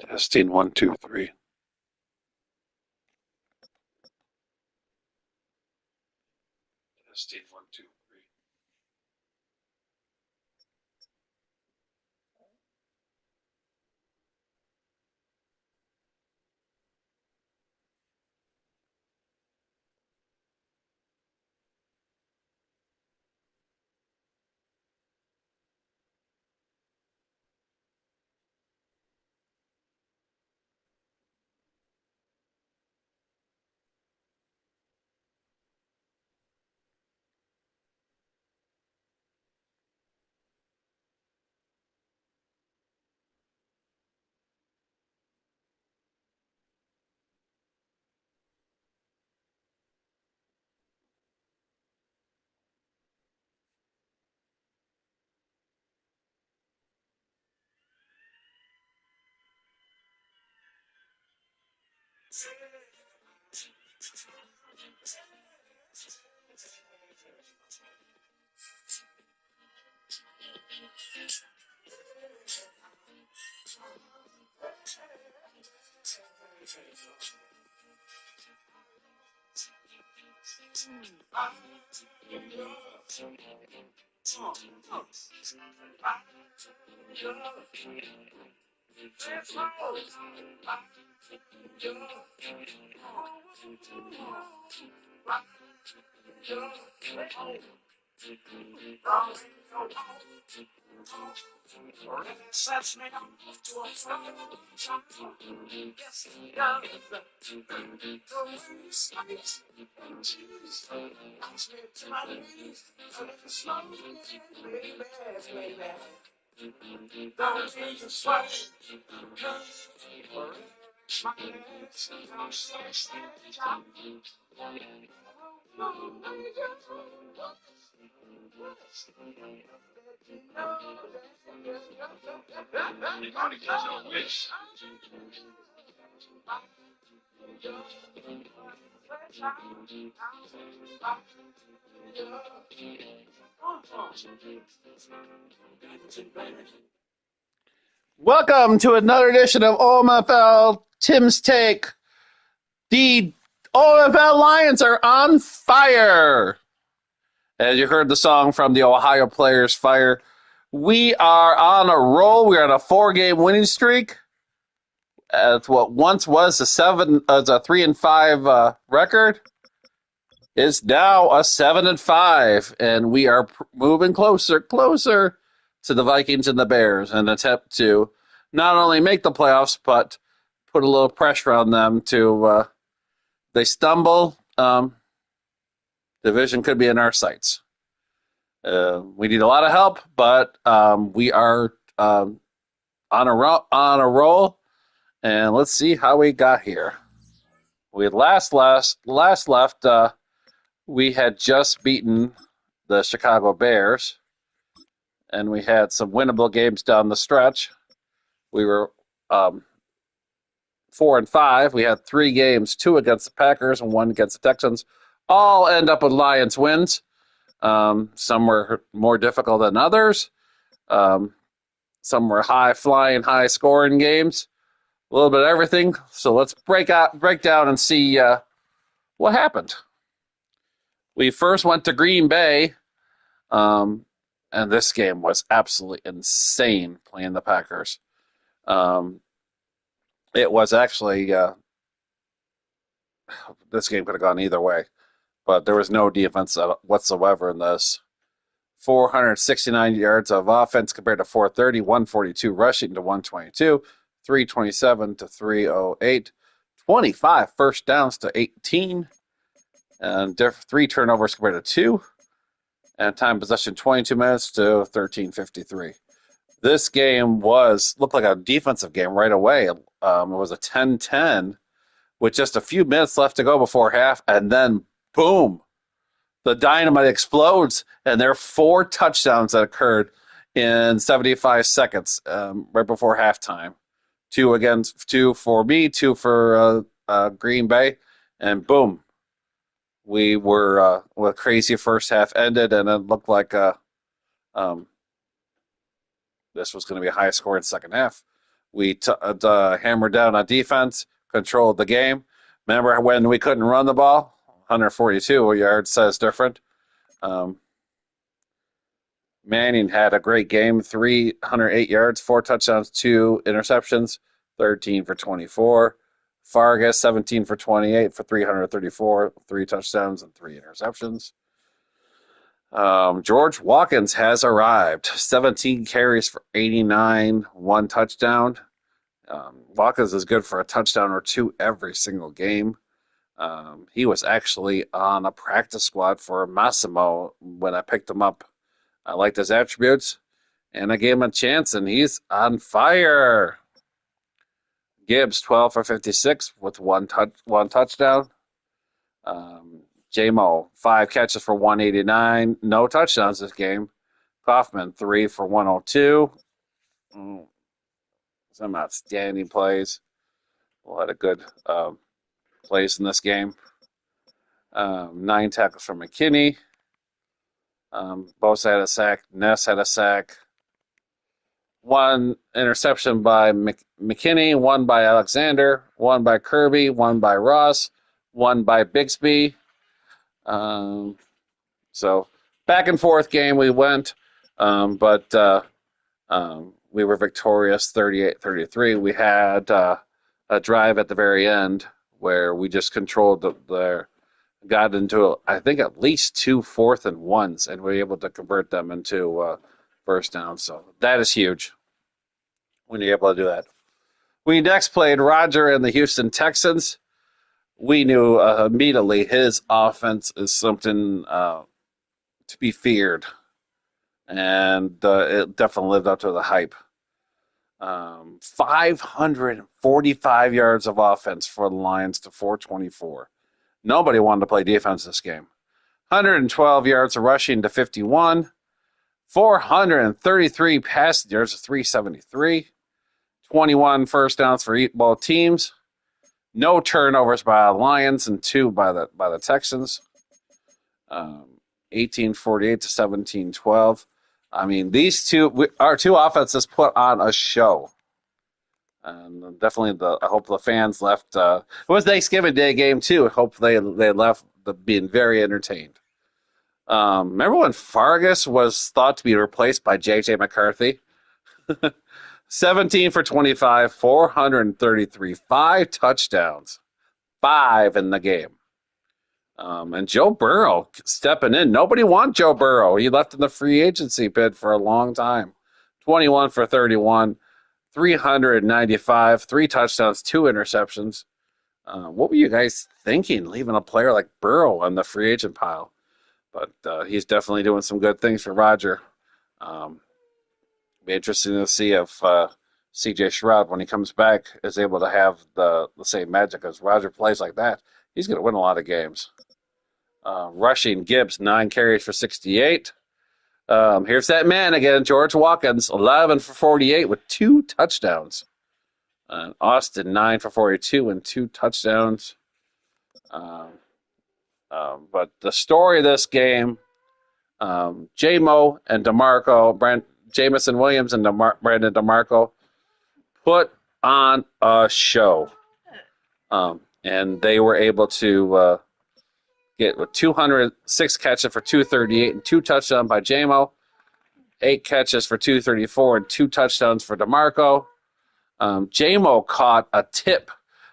Testing 1, 2, 3. Testing 1, 2, 3. Welcome to another edition of OMFL Tim's Take. The OMFL Lions are on fire. As you heard the song from the Ohio Players Fire, we are on a roll. We are on a 4-game winning streak. It's what once was a 3-5 record. It's now a 7-5, and we are moving closer to the Vikings and the Bears in an attempt to not only make the playoffs, but put a little pressure on them to they stumble. Division could be in our sights. We need a lot of help, but we are on a roll, and let's see how we got here. We had last left. We had just beaten the Chicago Bears, and we had some winnable games down the stretch. We were 4-5. We had 3 games, 2 against the Packers and 1 against the Texans. All end up with Lions wins. Some were more difficult than others. Some were high-flying, high-scoring games. A little bit of everything. So let's break down and see what happened. We first went to Green Bay, and this game was absolutely insane playing the Packers. It was actually this game could have gone either way, but there was no defense whatsoever in this. 469 yards of offense compared to 430, 142 rushing to 122, 327 to 308, 25 first downs to 18, and 3 turnovers compared to 2, and time possession 22 minutes to 13:53. This game looked like a defensive game right away. It was a 10-10 with just a few minutes left to go before half, and then boom, the dynamite explodes, and there are 4 touchdowns that occurred in 75 seconds right before halftime. 2 for me, 2 for Green Bay, and boom, we were a crazy first half ended, and it looked like this was going to be a high score in the second half. We hammered down on defense, controlled the game. Remember when we couldn't run the ball? 142 yards says different. Manning had a great game, 308 yards, 4 touchdowns, 2 interceptions, 13 for 24. Fargas, 17 for 28 for 334, 3 touchdowns and 3 interceptions. George Watkins has arrived, 17 carries for 89, 1 touchdown. Watkins is good for a touchdown or two every single game. He was actually on a practice squad for Massimo when I picked him up. I liked his attributes, and I gave him a chance, and he's on fire. Gibbs, 12 for 56 with one touchdown. J-Mo, 5 catches for 189, no touchdowns this game. Kaufman, 3 for 102. Some outstanding plays. We'll had a good plays in this game. 9 tackles from McKinney. Bosa had a sack. Ness had a sack. 1 interception by McKinney, 1 by Alexander, 1 by Kirby, 1 by Ross, 1 by Bixby. So back and forth game we went, but we were victorious 38-33. We had a drive at the very end where we just controlled got into, I think, at least 2 4th and 1s, and we were able to convert them into first down. So that is huge when you're able to do that. We next played Roger and the Houston Texans. We knew immediately his offense is something to be feared, and it definitely lived up to the hype. 545 yards of offense for the Lions to 424. Nobody wanted to play defense this game. 112 yards of rushing to 51. 433 passing yards to 373. 21 first downs for both teams. No turnovers by the Lions and 2 by the Texans. 1848 to 1712. I mean, our two offenses put on a show. And definitely, I hope the fans left. It was Thanksgiving Day game too. I hope they left being very entertained. Remember when Fargas was thought to be replaced by J.J. McCarthy? 17 for 25, 433, 5 touchdowns, 5 in the game. And Joe Burrow stepping in. Nobody wanted Joe Burrow. He left in the free agency bid for a long time. 21 for 31, 395, 3 touchdowns, 2 interceptions. What were you guys thinking, leaving a player like Burrow on the free agent pile? But he's definitely doing some good things for Roger. Be interesting to see if C.J. Stroud, when he comes back, is able to have the same magic as Roger plays like that. He's going to win a lot of games. Rushing, Gibbs, 9 carries for 68. Here's that man again, George Watkins, 11 for 48 with 2 touchdowns. Austin, 9 for 42 and 2 touchdowns. But the story of this game, J-Mo and DeMarco, Jamison Williams and Brandon DeMarco put on a show. And they were able to get 206 catches for 238 and 2 touchdowns by J-Mo, 8 catches for 234 and 2 touchdowns for DeMarco. J-Mo caught a tip.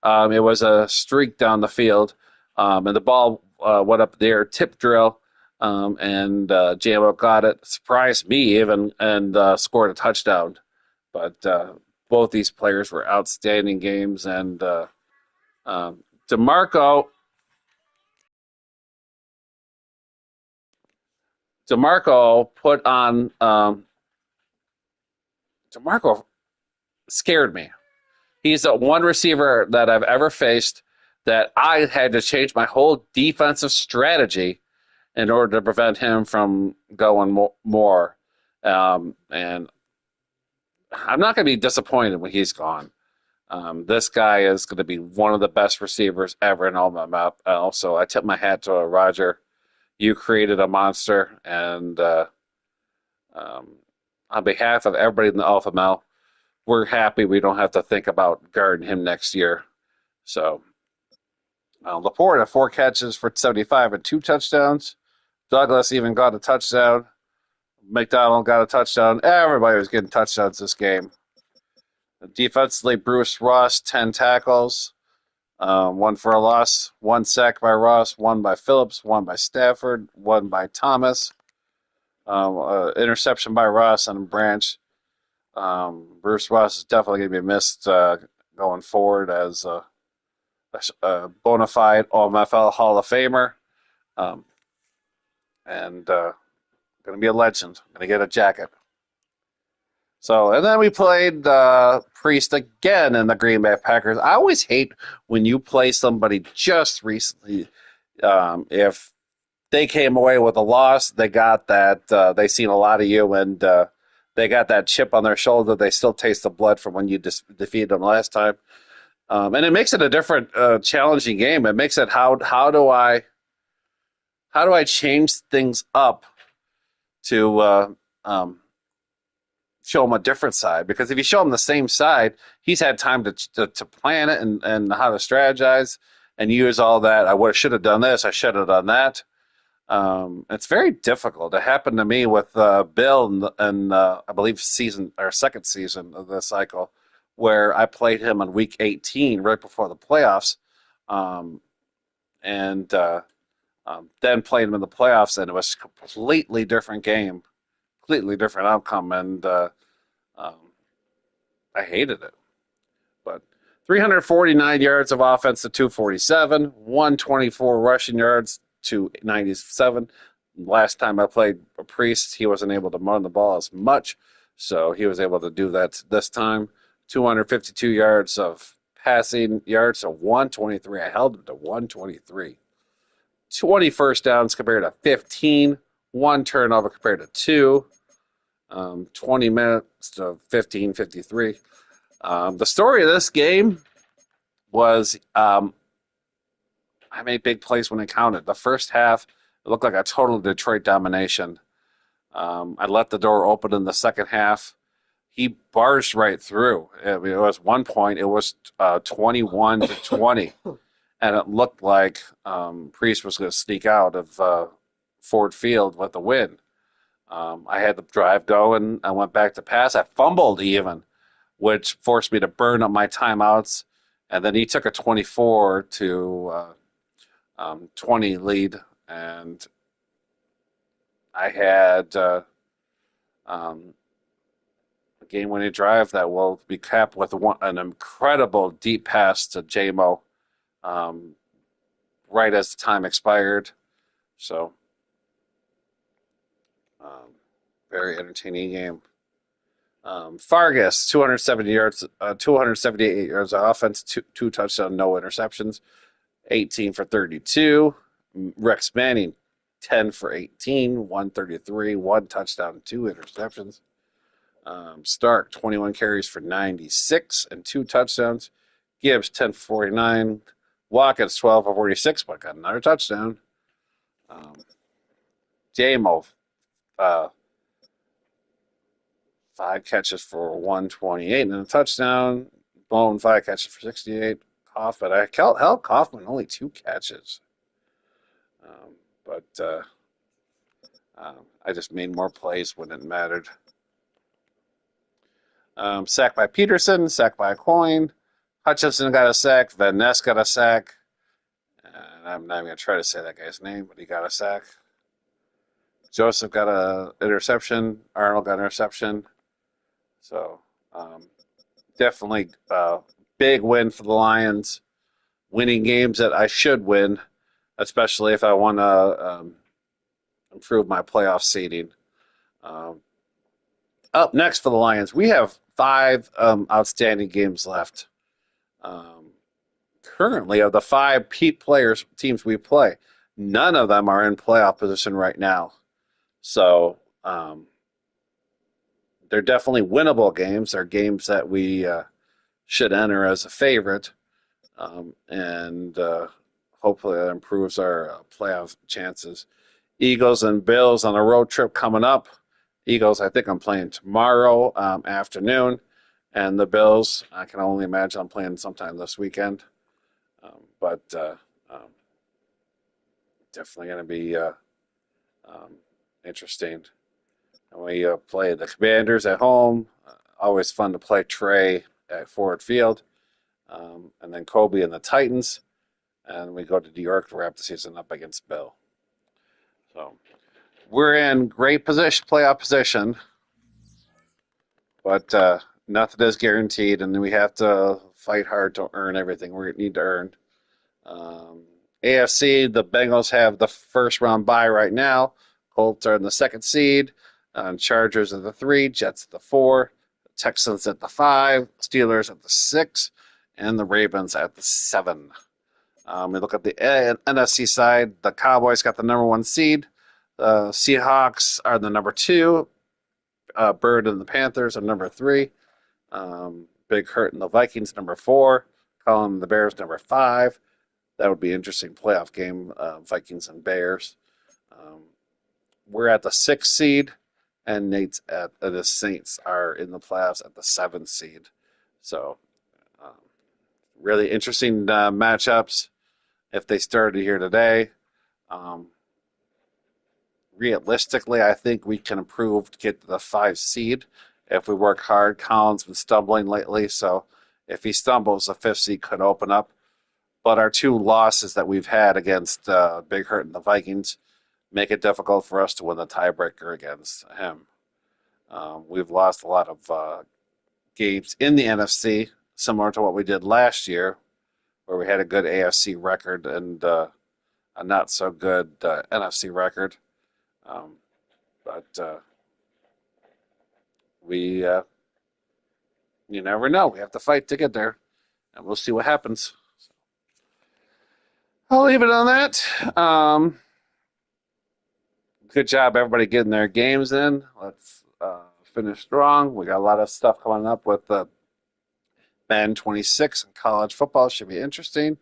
It was a streak down the field, and the ball went up there, tip drill, and J-Mo got it. Surprised me even, and scored a touchdown. But both these players were outstanding games, and DeMarco put on DeMarco scared me. He's the one receiver that I've ever faced that I had to change my whole defensive strategy in order to prevent him from going more. And I'm not going to be disappointed when he's gone. This guy is going to be one of the best receivers ever in all my map. Also, I tip my hat to Roger. You created a monster, and on behalf of everybody in the Alpha Male, we're happy we don't have to think about guarding him next year. So Laporte had 4 catches for 75 and 2 touchdowns. Douglas even got a touchdown. McDonald got a touchdown. Everybody was getting touchdowns this game. Defensively, Bruce Ross, 10 tackles, 1 for a loss, 1 sack by Ross, 1 by Phillips, 1 by Stafford, 1 by Thomas, interception by Ross and Branch. Bruce Ross is definitely going to be missed going forward as a bona fide All-NFL Hall of Famer. And going to be a legend. Going to get a jacket. So, and then we played Priest again in the Green Bay Packers. I always hate when you play somebody just recently. If they came away with a loss, they got that, they seen a lot of you, and they got that chip on their shoulder. They still taste the blood from when you defeated them last time. And it makes it a different, challenging game. It makes it how do I change things up to show him a different side? Because if you show him the same side, he's had time to plan it and how to strategize and use all that. I should have done this. I should have done that. It's very difficult. It happened to me with Bill and I believe second season of the cycle, where I played him on week 18 right before the playoffs, and then played him in the playoffs, and it was a completely different game, completely different outcome, and I hated it. But 349 yards of offense to 247, 124 rushing yards to 97. Last time I played a Priest, he wasn't able to run the ball as much, so he was able to do that this time. 252 yards of passing yards to 123. I held him to 123. 20 first downs compared to 15. 1 turnover compared to 2. 20 minutes to 15:53. The story of this game was I made big plays when it counted. The first half, it looked like a total Detroit domination. I let the door open in the second half. He barged right through. It was 1 point. It was 21-20, and it looked like Priest was going to sneak out of Ford Field with the win. I had the drive going. I went back to pass. I fumbled even, which forced me to burn up my timeouts. And then he took a 24-20 lead, and I had a game-winning drive that will be capped with an incredible deep pass to J-Mo right as the time expired. So, very entertaining game. Fargas, 278 yards of offense, two touchdowns, no interceptions, 18 for 32. Rex Manning, 10 for 18, 133, 1 touchdown, 2 interceptions. Stark, 21 carries for 96 and 2 touchdowns. Gibbs, 10 for 49. Watkins, 12 for 46, but got another touchdown. J-Mo, 5 catches for 128 and a touchdown. Bone, 5 catches for 68. Kaufman, I held Kaufman only 2 catches. But I just made more plays when it mattered. Sacked by Peterson, sacked by Coyne. Hutchinson got a sack. Van Ness got a sack. And I'm not even going to try to say that guy's name, but he got a sack. Joseph got an interception. Arnold got an interception. So definitely a big win for the Lions. Winning games that I should win, especially if I want to improve my playoff seeding. Up next for the Lions, we have 5 outstanding games left. Currently, of the 5 teams we play, none of them are in playoff position right now. So they're definitely winnable games. They're games that we should enter as a favorite, and hopefully that improves our playoff chances. Eagles and Bills on a road trip coming up. Eagles, I think I'm playing tomorrow afternoon. And the Bills, I can only imagine I'm playing sometime this weekend. But definitely going to be um, interesting. And we play the Commanders at home. Always fun to play Trey at Ford Field. And then Kobe and the Titans. And we go to New York to wrap the season up against Bill. So we're in great position, playoff position, but nothing is guaranteed, and we have to fight hard to earn everything we need to earn. Um, AFC, the Bengals have the first round bye right now. Colts are in the second seed. Chargers at the 3, Jets at the 4, Texans at the 5, Steelers at the 6, and the Ravens at the 7. We look at the NFC side. The Cowboys got the number 1 seed. The Seahawks are the number 2. Bird and the Panthers are number 3. Big Hurt and the Vikings number 4. Colin and the Bears number 5. That would be an interesting playoff game, Vikings and Bears. We're at the 6th seed, and Nate's at the Saints are in the playoffs at the 7th seed. So, um, really interesting matchups if they started here today. Um, Realistically, I think we can improve to get to the 5 seed if we work hard. Colin's been stumbling lately, so if he stumbles, the 5th seed could open up. But our 2 losses that we've had against Big Hurt and the Vikings make it difficult for us to win the tiebreaker against him. We've lost a lot of games in the NFC, similar to what we did last year, where we had a good AFC record and a not so good NFC record. Um, but we, you never know. We have to fight to get there, and we'll see what happens. I'll leave it on that. Good job, everybody, getting their games in. Let's finish strong. We got a lot of stuff coming up with the Madden 26 and college football. Should be interesting.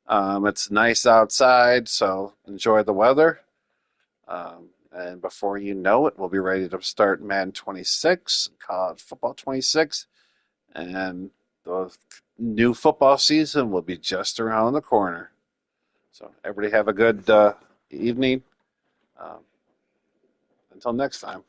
It's nice outside, so enjoy the weather. And before you know it, we'll be ready to start Madden 26, college football 26, and the new football season will be just around the corner. So everybody have a good evening. Um, until next time.